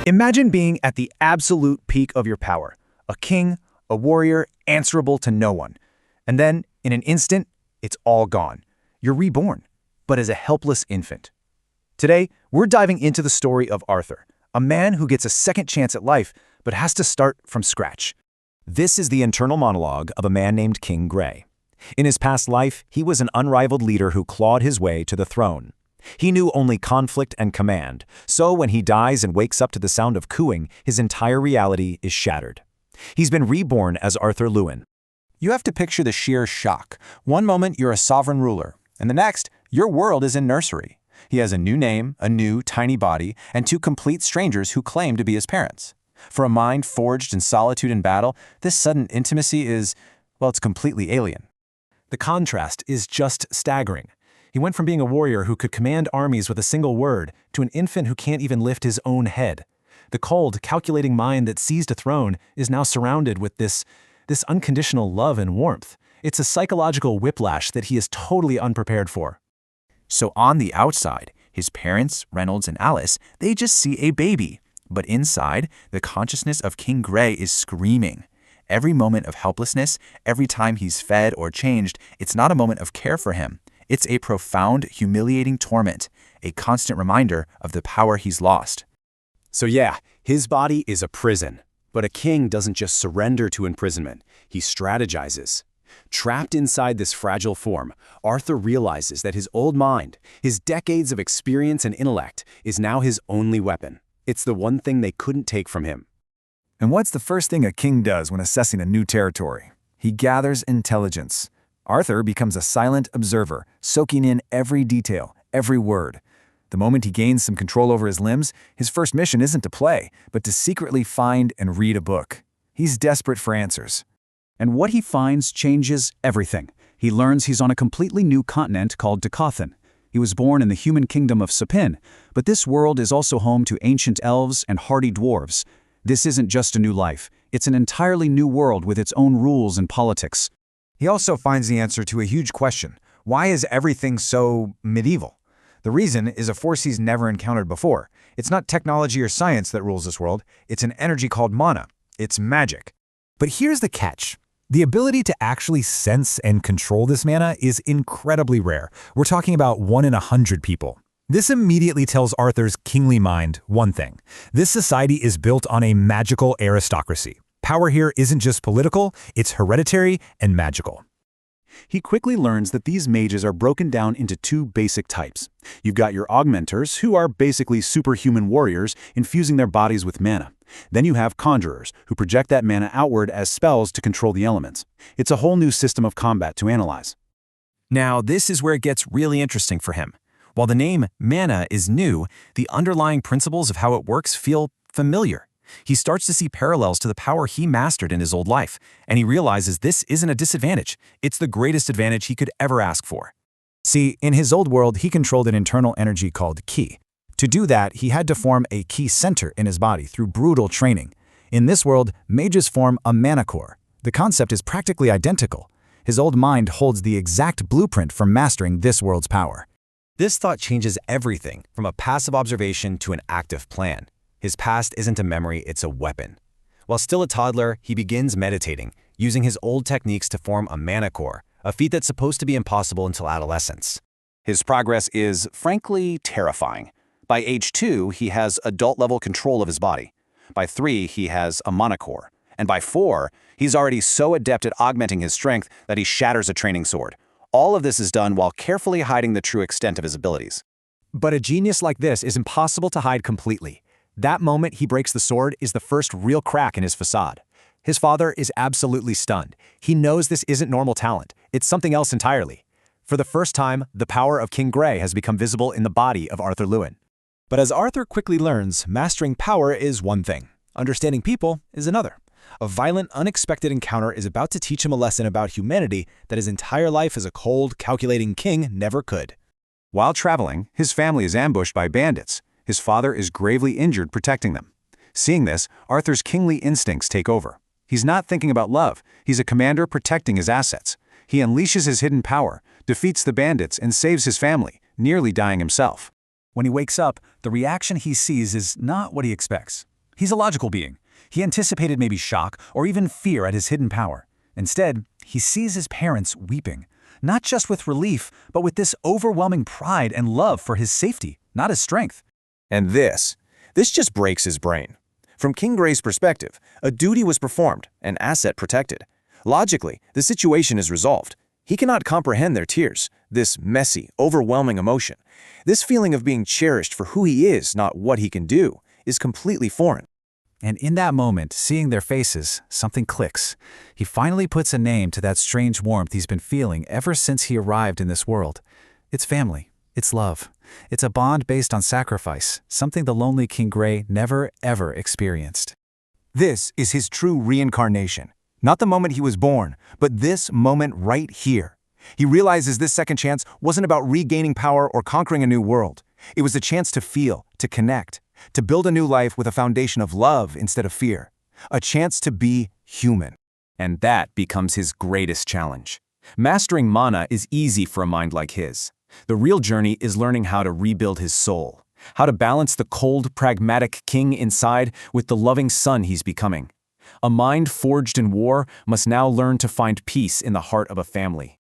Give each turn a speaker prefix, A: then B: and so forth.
A: Imagine being at the absolute peak of your power, a king, a warrior, answerable to no one. And then, in an instant, it's all gone. You're reborn, but as a helpless infant. Today, we're diving into the story of Arthur, a man who gets a second chance at life, but has to start from scratch.
B: This is the internal monologue of a man named King Gray. In his past life, he was an unrivaled leader who clawed his way to the throne. He knew only conflict and command, so when he dies and wakes up to the sound of cooing, his entire reality is shattered. He's been reborn as Arthur Lewin.
C: You have to picture the sheer shock. One moment you're a sovereign ruler, and the next, your world is in nursery. He has a new name, a new, tiny body, and two complete strangers who claim to be his parents. For a mind forged in solitude and battle, this sudden intimacy is, well, it's completely alien.
B: The contrast is just staggering. He went from being a warrior who could command armies with a single word to an infant who can't even lift his own head. The cold, calculating mind that seized a throne is now surrounded with this unconditional love and warmth. It's a psychological whiplash that he is totally unprepared for.
D: So on the outside, his parents, Reynolds and Alice, they just see a baby. But inside, the consciousness of King Gray is screaming. Every moment of helplessness, every time he's fed or changed, it's not a moment of care for him. It's a profound, humiliating torment, a constant reminder of the power he's lost.
B: So yeah, his body is a prison. But a king doesn't just surrender to imprisonment, he strategizes. Trapped inside this fragile form, Arthur realizes that his old mind, his decades of experience and intellect, is now his only weapon. It's the one thing they couldn't take from him.
A: And what's the first thing a king does when assessing a new territory? He gathers intelligence. Arthur becomes a silent observer, soaking in every detail, every word. The moment he gains some control over his limbs, his first mission isn't to play, but to secretly find and read a book. He's desperate for answers.
E: And what he finds changes everything. He learns he's on a completely new continent called Decathan. He was born in the human kingdom of Sapin, but this world is also home to ancient elves and hardy dwarves. This isn't just a new life. It's an entirely new world with its own rules and politics.
A: He also finds the answer to a huge question. Why is everything so medieval? The reason is a force he's never encountered before. It's not technology or science that rules this world. It's an energy called mana. It's magic.
F: But here's the catch. The ability to actually sense and control this mana is incredibly rare. We're talking about 1 in 100 people. This immediately tells Arthur's kingly mind one thing. This society is built on a magical aristocracy. Power here isn't just political, it's hereditary and magical.
C: He quickly learns that these mages are broken down into two basic types. You've got your augmenters, who are basically superhuman warriors, infusing their bodies with mana. Then you have conjurers, who project that mana outward as spells to control the elements. It's a whole new system of combat to analyze.
B: Now, this is where it gets really interesting for him. While the name mana is new, the underlying principles of how it works feel familiar. He starts to see parallels to the power he mastered in his old life, and he realizes this isn't a disadvantage. It's the greatest advantage he could ever ask for.
F: See, in his old world, he controlled an internal energy called ki. To do that, he had to form a ki center in his body through brutal training. In this world, mages form a mana core. The concept is practically identical. His old mind holds the exact blueprint for mastering this world's power.
B: This thought changes everything from a passive observation to an active plan. His past isn't a memory, it's a weapon. While still a toddler, he begins meditating, using his old techniques to form a mana core, a feat that's supposed to be impossible until adolescence.
C: His progress is, frankly, terrifying. By age 2, he has adult-level control of his body. By 3, he has a mana core. And by 4, he's already so adept at augmenting his strength that he shatters a training sword. All of this is done while carefully hiding the true extent of his abilities.
F: But a genius like this is impossible to hide completely. That moment he breaks the sword is the first real crack in his facade. His father is absolutely stunned. He knows this isn't normal talent. It's something else entirely. For the first time, the power of King Gray has become visible in the body of Arthur Lewin. But as Arthur quickly learns, mastering power is one thing. Understanding people is another. A violent, unexpected encounter is about to teach him a lesson about humanity that his entire life as a cold, calculating king never could.
C: While traveling, his family is ambushed by bandits. His father is gravely injured protecting them. Seeing this, Arthur's kingly instincts take over. He's not thinking about love. He's a commander protecting his assets. He unleashes his hidden power, defeats the bandits, and saves his family, nearly dying himself.
E: When he wakes up, the reaction he sees is not what he expects. He's a logical being. He anticipated maybe shock or even fear at his hidden power. Instead, he sees his parents weeping, not just with relief, but with this overwhelming pride and love for his safety, not his strength.
G: And this just breaks his brain. From King Gray's perspective, a duty was performed, an asset protected. Logically, the situation is resolved. He cannot comprehend their tears, this messy, overwhelming emotion. This feeling of being cherished for who he is, not what he can do, is completely foreign.
E: And in that moment, seeing their faces, something clicks. He finally puts a name to that strange warmth he's been feeling ever since he arrived in this world. It's family. It's love. It's a bond based on sacrifice, something the lonely King Gray never, ever experienced.
C: This is his true reincarnation. Not the moment he was born, but this moment right here. He realizes this second chance wasn't about regaining power or conquering a new world. It was a chance to feel, to connect, to build a new life with a foundation of love instead of fear. A chance to be human.
B: And that becomes his greatest challenge. Mastering mana is easy for a mind like his. The real journey is learning how to rebuild his soul, how to balance the cold, pragmatic king inside with the loving son he's becoming. A mind forged in war must now learn to find peace in the heart of a family.